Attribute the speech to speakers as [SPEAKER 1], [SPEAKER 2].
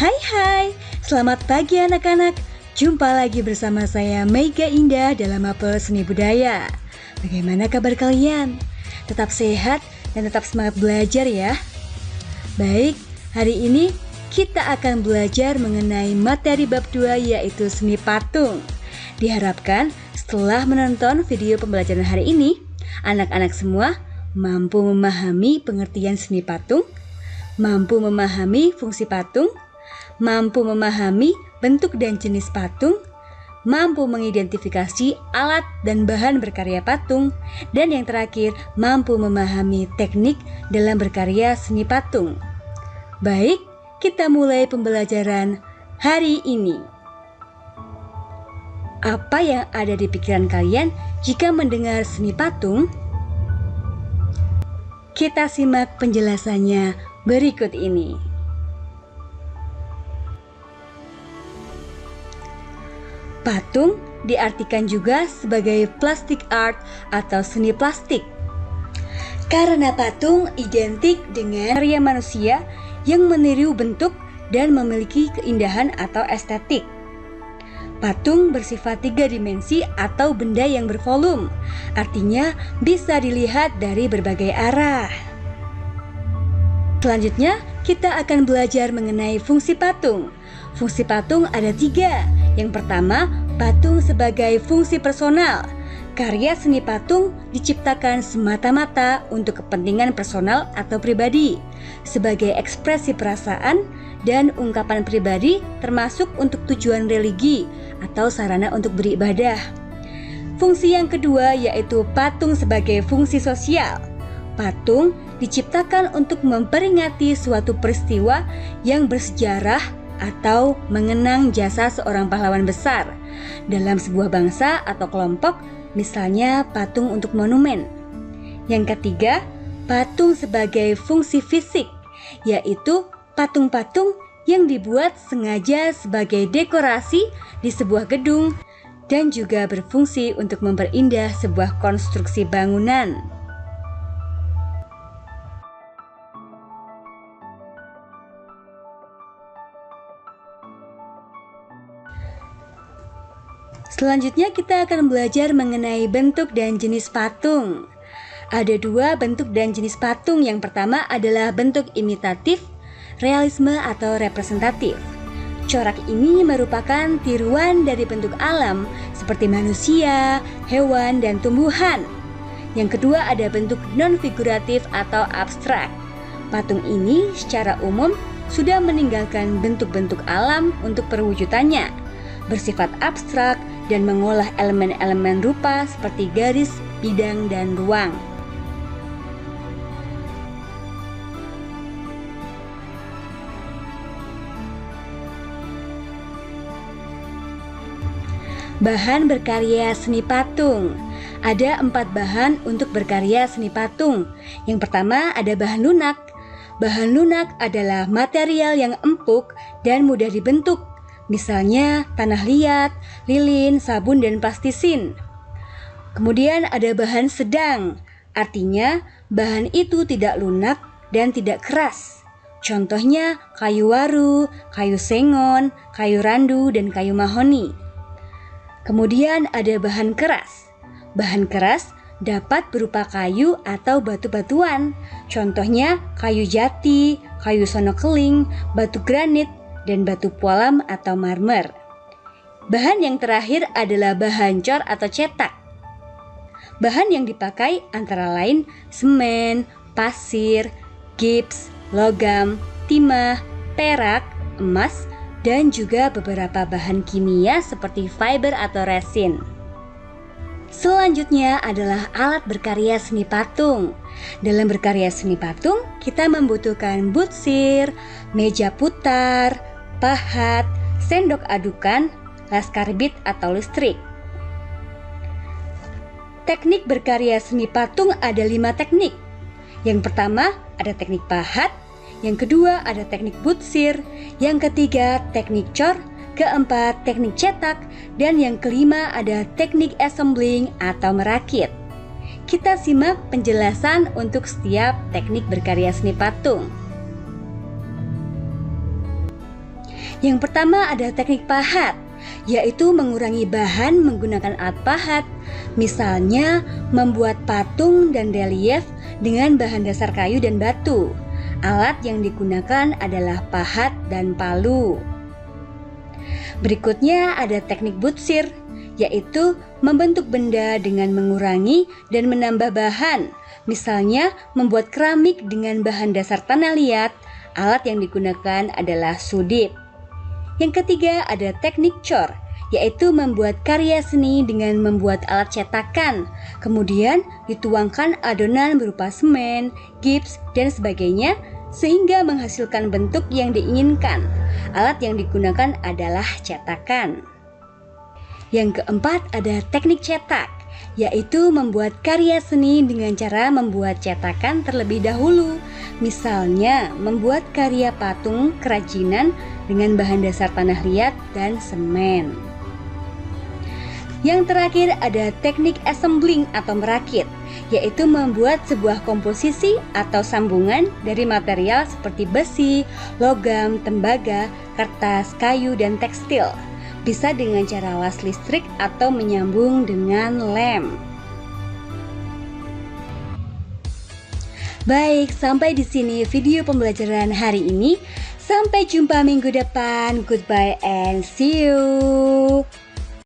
[SPEAKER 1] Hai, selamat pagi anak-anak. Jumpa lagi bersama saya Mega Indah dalam Apel Seni Budaya. Bagaimana kabar kalian? Tetap sehat dan tetap semangat belajar ya. Baik, hari ini kita akan belajar mengenai materi bab 2 yaitu seni patung. Diharapkan setelah menonton video pembelajaran hari ini, anak-anak semua mampu memahami pengertian seni patung, mampu memahami fungsi patung, mampu memahami bentuk dan jenis patung, mampu mengidentifikasi alat dan bahan berkarya patung, dan yang terakhir, mampu memahami teknik dalam berkarya seni patung. Baik, kita mulai pembelajaran hari ini. Apa yang ada di pikiran kalian jika mendengar seni patung? Kita simak penjelasannya berikut ini. Patung diartikan juga sebagai plastic art atau seni plastik. Karena patung identik dengan karya manusia yang meniru bentuk dan memiliki keindahan atau estetik. Patung bersifat 3 dimensi atau benda yang bervolume, artinya bisa dilihat dari berbagai arah. Selanjutnya, kita akan belajar mengenai fungsi patung. Fungsi patung ada 3. Yang pertama, patung sebagai fungsi personal. Karya seni patung diciptakan semata-mata untuk kepentingan personal atau pribadi, sebagai ekspresi perasaan dan ungkapan pribadi, termasuk untuk tujuan religi atau sarana untuk beribadah. Fungsi yang kedua yaitu patung sebagai fungsi sosial. Patung diciptakan untuk memperingati suatu peristiwa yang bersejarah atau mengenang jasa seorang pahlawan besar dalam sebuah bangsa atau kelompok, misalnya patung untuk monumen. Yang ketiga, patung sebagai fungsi fisik, yaitu patung-patung yang dibuat sengaja sebagai dekorasi di sebuah gedung dan juga berfungsi untuk memperindah sebuah konstruksi bangunan. Selanjutnya kita akan belajar mengenai bentuk dan jenis patung. Ada 2 bentuk dan jenis patung. Yang pertama adalah bentuk imitatif, realisme atau representatif. Corak ini merupakan tiruan dari bentuk alam seperti manusia, hewan, dan tumbuhan. Yang kedua ada bentuk non-figuratif atau abstrak. Patung ini secara umum sudah meninggalkan bentuk-bentuk alam untuk perwujudannya, bersifat abstrak dan mengolah elemen-elemen rupa seperti garis, bidang, dan ruang. Bahan berkarya seni patung. Ada 4 bahan untuk berkarya seni patung. Yang pertama ada bahan lunak. Bahan lunak adalah material yang empuk dan mudah dibentuk, misalnya tanah liat, lilin, sabun, dan plastisin. Kemudian ada bahan sedang, artinya bahan itu tidak lunak dan tidak keras. Contohnya kayu waru, kayu sengon, kayu randu, dan kayu mahoni. Kemudian ada bahan keras. Bahan keras dapat berupa kayu atau batu-batuan. Contohnya kayu jati, kayu sono keling, batu granit, dan batu pualam atau marmer. Bahan yang terakhir adalah bahan cor atau cetak. Bahan yang dipakai antara lain semen, pasir, gips, logam, timah, perak, emas, dan juga beberapa bahan kimia seperti fiber atau resin. Selanjutnya adalah alat berkarya seni patung. Dalam berkarya seni patung, kita membutuhkan butsir, meja putar, pahat, sendok adukan, laskar bit atau listrik. Teknik berkarya seni patung ada 5 teknik. Yang pertama ada teknik pahat, yang kedua ada teknik butsir, yang ketiga teknik cor, keempat teknik cetak, dan yang kelima ada teknik assembling atau merakit. Kita simak penjelasan untuk setiap teknik berkarya seni patung. Yang pertama ada teknik pahat, yaitu mengurangi bahan menggunakan alat pahat. Misalnya membuat patung dan relief dengan bahan dasar kayu dan batu. Alat yang digunakan adalah pahat dan palu. Berikutnya ada teknik butsir, yaitu membentuk benda dengan mengurangi dan menambah bahan. Misalnya membuat keramik dengan bahan dasar tanah liat. Alat yang digunakan adalah sudip. Yang ketiga ada teknik cor, yaitu membuat karya seni dengan membuat alat cetakan. Kemudian dituangkan adonan berupa semen, gips, dan sebagainya sehingga menghasilkan bentuk yang diinginkan. Alat yang digunakan adalah cetakan. Yang keempat ada teknik cetak, yaitu membuat karya seni dengan cara membuat cetakan terlebih dahulu. Misalnya membuat karya patung kerajinan dengan bahan dasar tanah liat dan semen. Yang terakhir ada teknik assembling atau merakit, yaitu membuat sebuah komposisi atau sambungan dari material seperti besi, logam, tembaga, kertas, kayu, dan tekstil. Bisa dengan cara las listrik atau menyambung dengan lem. Baik, sampai di sini video pembelajaran hari ini. Sampai jumpa minggu depan. Goodbye and see you.